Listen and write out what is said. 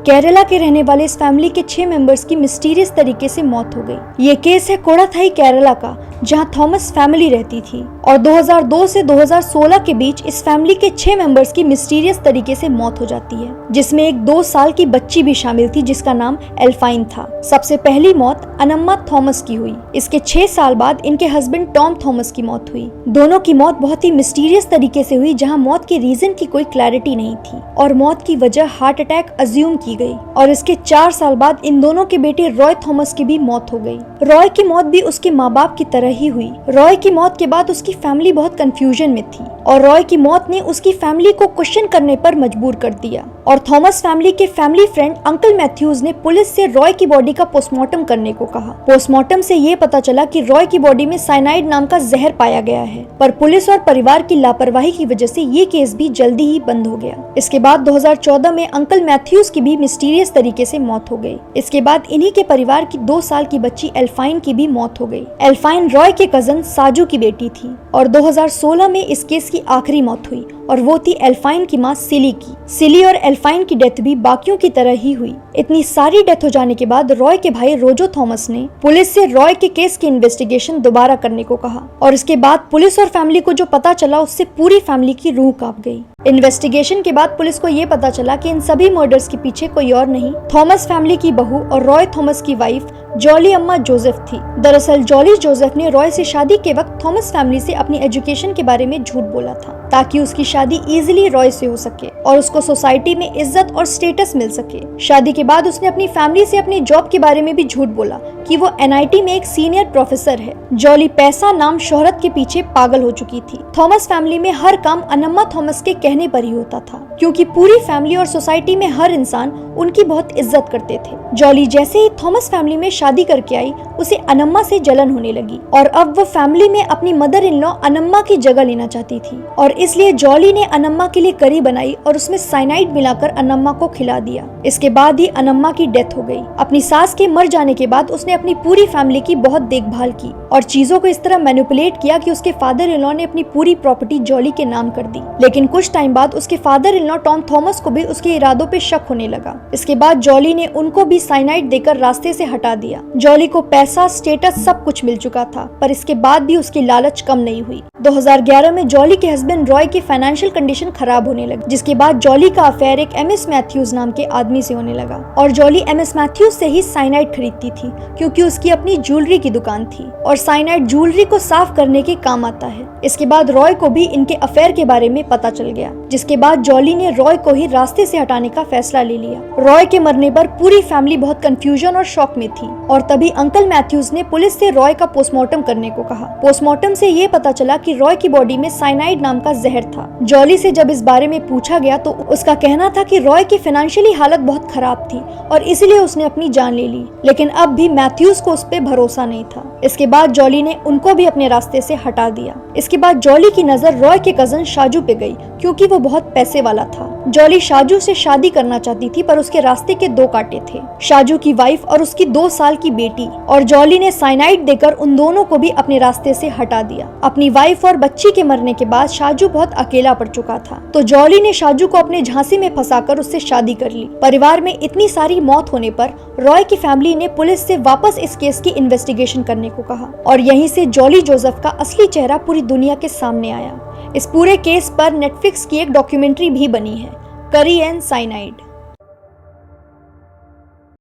केरला के रहने वाले इस फैमिली के 6 मेंबर्स की मिस्टीरियस तरीके से मौत हो गई। ये केस है कोडाथाई केरला का, जहां थॉमस फैमिली रहती थी और 2002 से 2016 के बीच इस फैमिली के 6 मेंबर्स की मिस्टीरियस तरीके से मौत हो जाती है, जिसमें एक 2 साल की बच्ची भी शामिल थी जिसका नाम एल्फाइन था। सबसे पहली मौत अनम्मा थॉमस की हुई। इसके 6 साल बाद इनके हस्बैंड टॉम थॉमस की मौत हुई। दोनों की मौत बहुत ही मिस्टीरियस तरीके से हुई, जहाँ मौत के रीजन की कोई क्लैरिटी नहीं थी और मौत की वजह हार्ट अटैक अज्यूम की गई। और इसके 4 साल बाद इन दोनों के बेटे रॉय थॉमस की भी मौत हो गई। रॉय की मौत भी उसके माँ बाप की तरह ही हुई। रॉय की मौत के बाद उसकी फैमिली बहुत कंफ्यूजन में थी और रॉय की मौत ने उसकी फैमिली को क्वेश्चन करने पर मजबूर कर दिया। और थॉमस फैमिली के फैमिली फ्रेंड अंकल मैथ्यूज ने पुलिस से रॉय की बॉडी का पोस्टमार्टम करने को कहा। पोस्टमार्टम से ये पता चला कि रॉय की बॉडी में साइनाइड नाम का जहर पाया गया है, पर पुलिस और परिवार की लापरवाही की वजह से ये केस भी जल्दी ही बंद हो गया। इसके बाद 2014 में अंकल मैथ्यूज की भी मिस्टीरियस तरीके से मौत हो गई। इसके बाद इन्हीं के परिवार की 2 साल की बच्ची एल्फाइन की भी मौत हो गई। एल्फाइन रॉय के कजन साजू की बेटी थी और 2016 में इस केस की आखिरी मौत हुई और वो थी एल्फाइन की मां सिली की। सिली और एल्फाइन की डेथ भी बाकियों की तरह ही हुई। इतनी सारी डेथ हो जाने के बाद रॉय के भाई रोजो थॉमस ने पुलिस से रॉय के केस की इन्वेस्टिगेशन दोबारा करने को कहा और इसके बाद पुलिस और फैमिली को जो पता चला उससे पूरी फैमिली की रूह कांप गई। इन्वेस्टिगेशन के बाद पुलिस को ये पता चला कि इन सभी मर्डर्स के पीछे कोई और नहीं, थॉमस फैमिली की बहू और रॉय थॉमस की वाइफ जॉली अम्मा जोसेफ थी। दरअसल जॉली जोसेफ ने रॉय से शादी के वक्त थॉमस फैमिली से अपनी एजुकेशन के बारे में झूठ बोला था ताकि उसकी शादी इजीली रॉय से हो सके और उसको सोसाइटी में इज्जत और स्टेटस मिल सके। शादी के बाद उसने अपनी फैमिली से अपनी जॉब के बारे में भी झूठ बोला कि वो एनआईटी में एक सीनियर प्रोफेसर है। जॉली पैसा, नाम, शोहरत के पीछे पागल हो चुकी थी। थॉमस फैमिली में हर काम अनम्मा थॉमस के कहने पर ही होता था क्योंकि पूरी फैमिली और सोसाइटी में हर इंसान उनकी बहुत इज्जत करते थे। जॉली जैसे ही थॉमस फैमिली में शादी करके आई, उसे अनम्मा से जलन होने लगी और अब वो फैमिली में अपनी मदर इन लॉ अनम्मा की जगह लेना चाहती थी और इसलिए जॉली ने अनम्मा के लिए करी बनाई और उसमें साइनाइड मिलाकर अनम्मा को खिला दिया। इसके बाद ही अनम्मा की डेथ हो गई। अपनी सास के मर जाने के बाद उसने अपनी पूरी फैमिली की बहुत देखभाल की और चीजों को इस तरह मैनिपुलेट किया कि उसके फादर इन लॉ ने अपनी पूरी प्रॉपर्टी जॉली के नाम कर दी। लेकिन कुछ टाइम बाद उसके father in law Tom Thomas को भी उसके इरादों पे शक होने लगा। इसके बाद जॉली ने उनको भी साइनाइड देकर रास्ते से हटा दिया। जॉली को पैसा, स्टेटस सब कुछ मिल चुका था, पर इसके बाद भी उसकी लालच कम नहीं हुई। 2011 में जॉली के हस्बैंड रॉय की फाइनेंशियल कंडीशन खराब होने लगी, जिसके बाद जॉली का अफेयर एक एमएस मैथ्यूज नाम के आदमी से होने लगा और जॉली एमएस मैथ्यूज से ही साइनाइड खरीदती थी क्योंकि उसकी अपनी ज्वेलरी की दुकान थी और साइनाइड ज्वेलरी को साफ करने के काम आता है। इसके बाद रॉय को भी इनके अफेयर के बारे में पता चल गया, जिसके बाद जॉली ने रॉय को ही रास्ते से हटाने का फैसला ले लिया। रॉय के मरने पर पूरी फैमिली बहुत कंफ्यूजन और शॉक में थी और तभी अंकल मैथ्यूज ने पुलिस से रॉय का पोस्टमार्टम करने को कहा। पोस्टमार्टम से ये पता चला कि रॉय की बॉडी में साइनाइड नाम का जहर था। जॉली से जब इस बारे में पूछा गया तो उसका कहना था कि रॉय की फाइनेंशियली हालत बहुत खराब थी और इसलिए उसने अपनी जान ले ली, लेकिन अब भी मैथ्यूज को उस पे भरोसा नहीं था। इसके बाद जॉली ने उनको भी अपने रास्ते से हटा दिया। इसके बाद जॉली की नजर रॉय के कजन शाजू पे गई क्योंकि वो बहुत पैसे वाला था। जॉली शाजू से शादी करना चाहती थी, पर उसके रास्ते के 2 कांटे थे, शाजू की वाइफ और उसकी 2 साल की बेटी, और जॉली ने साइनाइड देकर उन दोनों को भी अपने रास्ते से हटा दिया। अपनी वाइफ और बच्ची के मरने के बाद शाजू बहुत अकेला पड़ चुका था, तो जॉली ने शाजू को अपने झांसे में फंसाकर उससे शादी कर ली। परिवार में इतनी सारी मौत होने पर रॉय की फैमिली ने पुलिस से वापस इस केस की इन्वेस्टिगेशन करने को कहा और यहीं से जॉली जोसेफ का असली चेहरा पूरी दुनिया के सामने आया। इस पूरे केस पर नेटफ्लिक्स की एक डॉक्यूमेंट्री भी बनी है, करी एंड साइनाइड।